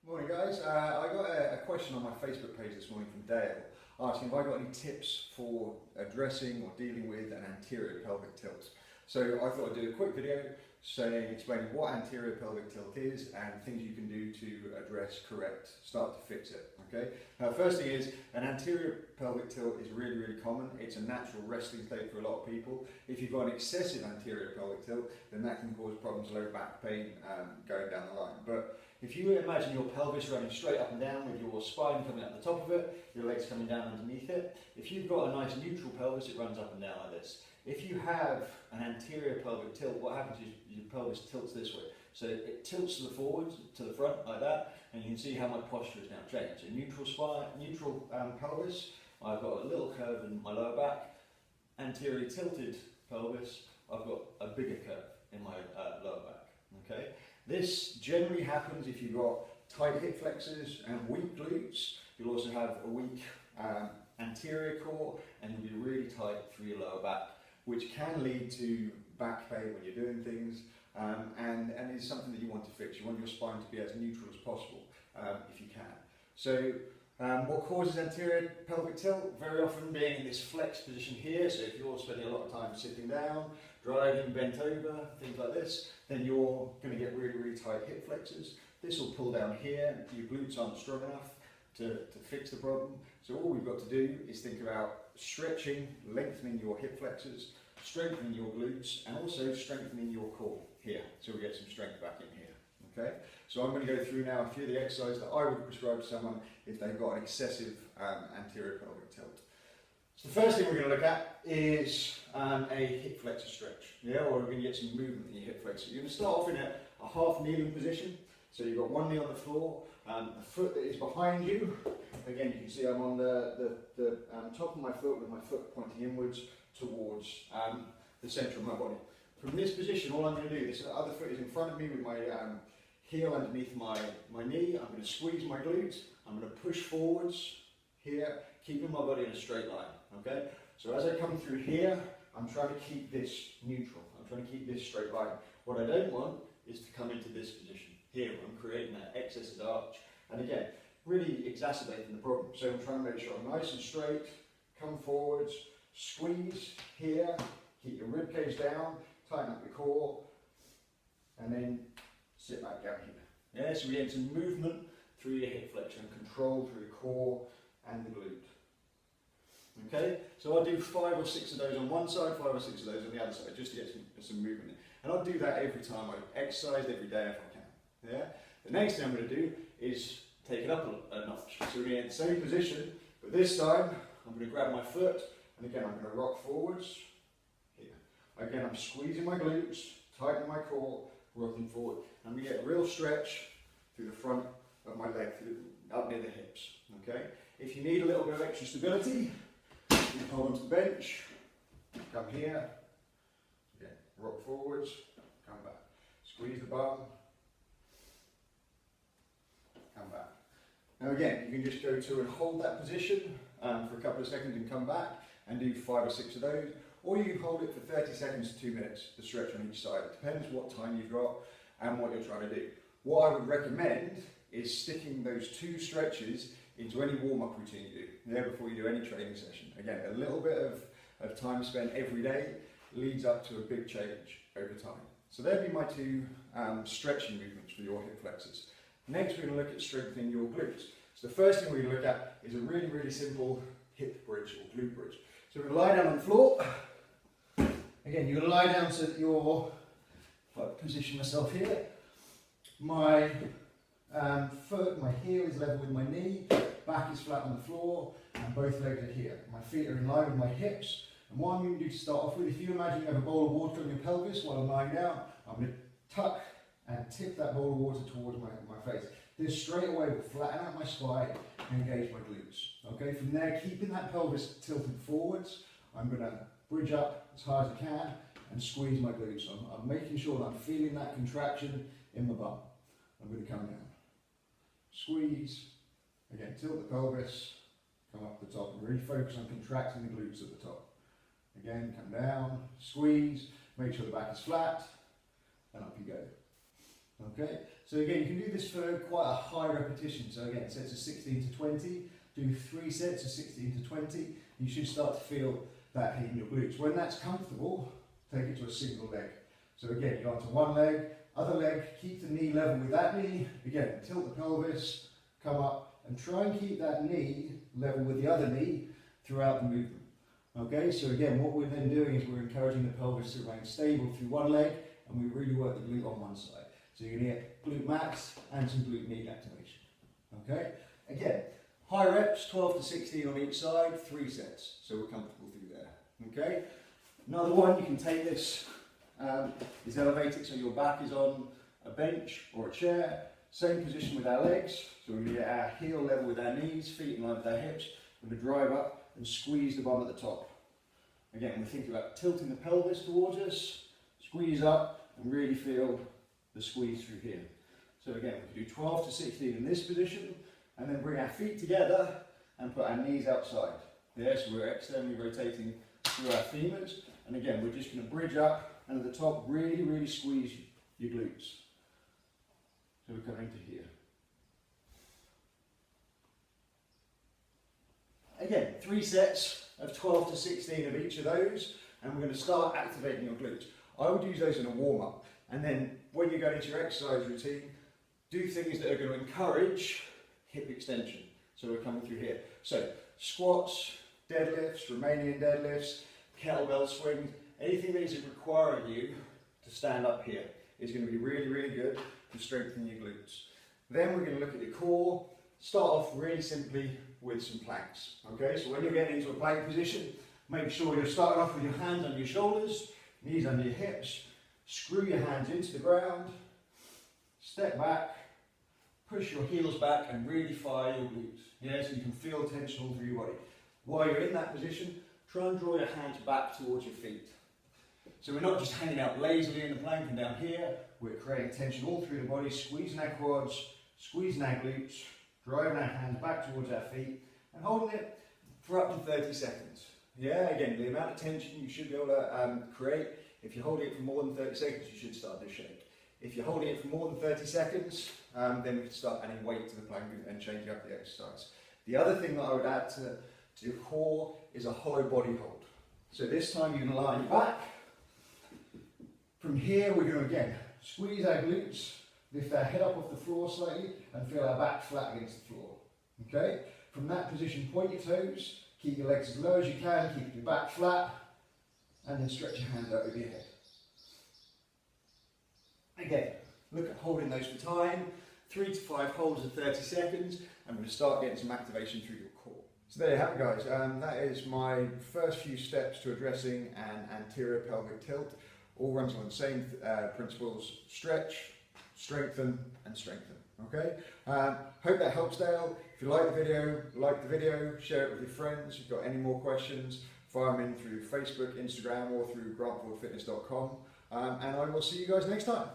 Morning guys, I got a question on my Facebook page this morning from Dale asking if I got any tips for addressing or dealing with an anterior pelvic tilt. So I thought I'd do a quick video explaining what anterior pelvic tilt is and things you can do to address, correct, start to fix it. Okay. First thing is, an anterior pelvic tilt is really common. It's a natural resting state for a lot of people. If you've got an excessive anterior pelvic tilt, then that can cause problems, low back pain going down the line. But if you imagine your pelvis running straight up and down with your spine coming up the top of it, your legs coming down underneath it, if you've got a nice neutral pelvis, it runs up and down like this. If you have an anterior pelvic tilt, what happens is your pelvis tilts this way. So it tilts to the forwards, to the front like that, and you can see how my posture is now changed. So neutral spine, neutral pelvis, I've got a little curve in my lower back. Anterior tilted pelvis, I've got a bigger curve in my lower back. Okay. This generally happens if you've got tight hip flexors and weak glutes. You'll also have a weak anterior core, and you'll be really tight through your lower back, which can lead to back pain when you're doing things, and is something that you want to fix. You want your spine to be as neutral as possible if you can. So what causes anterior pelvic tilt? Very often being in this flex position here. So if you're spending a lot of time sitting down, driving, bent over, things like this, then you're going to get really tight hip flexors. This will pull down here, your glutes aren't strong enough to fix the problem. So all we've got to do is think about stretching, lengthening your hip flexors, strengthening your glutes, and also strengthening your core here, so we get some strength back in here. Okay, so I'm going to go through now a few of the exercises that I would prescribe to someone if they've got an excessive anterior pelvic tilt. So the first thing we're going to look at is a hip flexor stretch, or we're going to get some movement in your hip flexor. You're going to start off in a half kneeling position. So you've got one knee on the floor, the foot that is behind you. Again, you can see I'm on the top of my foot with my foot pointing inwards towards the centre of my body. From this position, all I'm going to do, this other foot is in front of me with my heel underneath my knee. I'm going to squeeze my glutes. I'm going to push forwards here, keeping my body in a straight line. Okay? So as I come through here, I'm trying to keep this neutral. I'm trying to keep this straight line. What I don't want is to come into this position here. I'm creating that excess arch. And again, really exacerbating the problem. So I'm trying to make sure I'm nice and straight, come forwards, squeeze here, keep your rib cage down, tighten up your core, and then sit back down here. Yeah, so we get some movement through your hip flexion and control through the core and the glute. Okay, so I'll do 5 or 6 of those on one side, 5 or 6 of those on the other side, just to get some movement in. And I'll do that every time I exercise, every day if I can. Yeah. The next thing I'm going to do is take it up a notch. So we're in the same position, but this time I'm going to grab my foot, and again I'm going to rock forwards. Here. Again, I'm squeezing my glutes, tightening my core, rocking forward. I'm going to get a real stretch through the front of my leg, up near the hips. Okay. If you need a little bit of extra stability, you can hold onto the bench, come here, again, rock forwards, come back. Squeeze the bum, come back. Now again, you can just go to and hold that position for a couple of seconds and come back and do 5 or 6 of those. Or you can hold it for 30 seconds to 2 minutes, the stretch on each side. It depends what time you've got and what you're trying to do. What I would recommend is sticking those 2 stretches into any warm-up routine you do, before you do any training session. Again, a little bit of time spent every day leads up to a big change over time. So there'd be my 2 stretching movements for your hip flexors. Next, we're going to look at strengthening your glutes. So the first thing we're going to look at is a really simple hip bridge or glute bridge. So we're going to lie down on the floor. Again, you're going to lie down so that you're, if I position myself here, my foot, my heel is level with my knee, back is flat on the floor, and both legs are here. My feet are in line with my hips. And what I'm going to do to start off with, if you imagine you have a bowl of water on your pelvis while I'm lying down, I'm going to tuck and tip that bowl of water towards my face. This straight away will flatten out my spine and engage my glutes. Okay, from there, keeping that pelvis tilted forwards, I'm going to bridge up as high as I can and squeeze my glutes. I'm making sure that I'm feeling that contraction in my bum. I'm going to come down. Squeeze, again, tilt the pelvis, come up the top, and really focus on contracting the glutes at the top. Again, come down, squeeze, make sure the back is flat, and up you go. Okay, so again, you can do this for quite a high repetition. So again, sets of 16 to 20, do 3 sets of 16 to 20. You should start to feel that heat in your glutes. When that's comfortable, take it to a single leg. So again, you go onto one leg, other leg, keep the knee level with that knee. Again, tilt the pelvis, come up, and try and keep that knee level with the other knee throughout the movement. Okay, so again, what we're then doing is we're encouraging the pelvis to remain stable through one leg, and we really work the glute on one side. So you're going to get glute max and some glute med activation. Okay, again, high reps, 12 to 16 on each side, 3 sets, so we're comfortable through there. Okay, another one, you can take this, is elevated so your back is on a bench or a chair, same position with our legs, so we're going to get our heel level with our knees, feet in line with our hips, we're going to drive up and squeeze the bum at the top. Again, we're thinking about tilting the pelvis towards us, squeeze up and really feel the squeeze through here. So again, we can do 12 to 16 in this position, and then bring our feet together and put our knees outside. Yeah, so we're externally rotating through our femurs, and again, we're just going to bridge up and at the top really, really squeeze your glutes. So we're coming to here. Again, 3 sets of 12 to 16 of each of those, and we're going to start activating your glutes. I would use those in a warm-up, and then when you go into your exercise routine, do things that are going to encourage hip extension. So we're coming through here. So squats, deadlifts, Romanian deadlifts, kettlebell swings, anything that is requiring you to stand up here is going to be really, really good to strengthen your glutes. Then we're going to look at your core. Start off really simply with some planks. Okay, so when you're getting into a plank position, make sure you're starting off with your hands under your shoulders, knees under your hips, screw your hands into the ground, step back, push your heels back and really fire your glutes. Yeah, so you can feel tension all through your body. While you're in that position, try and draw your hands back towards your feet. So we're not just hanging out lazily in the plank and down here, we're creating tension all through the body, squeezing our quads, squeezing our glutes, driving our hands back towards our feet and holding it for up to 30 seconds. Yeah, again, the amount of tension you should be able to create, if you're holding it for more than 30 seconds, you should start to shake. If you're holding it for more than 30 seconds, then we can start adding weight to the plank and changing up the exercise. The other thing that I would add to your core is a hollow body hold. So this time you're going to lie on your back. From here we're going to again squeeze our glutes, lift our head up off the floor slightly and feel our back flat against the floor. Okay? From that position, point your toes, keep your legs as low as you can, keep your back flat, and then stretch your hands out over your head. Again, look at holding those for time, 3 to 5 holds of 30 seconds, and we're going to start getting some activation through your core. So there you have it, guys. That is my first few steps to addressing an anterior pelvic tilt. All runs on the same principles: stretch, strengthen, and strengthen. Okay? Hope that helps, Dale. If you like the video, share it with your friends. If you've got any more questions, fire them in through Facebook, Instagram, or through grantfordfitness.com. And I will see you guys next time.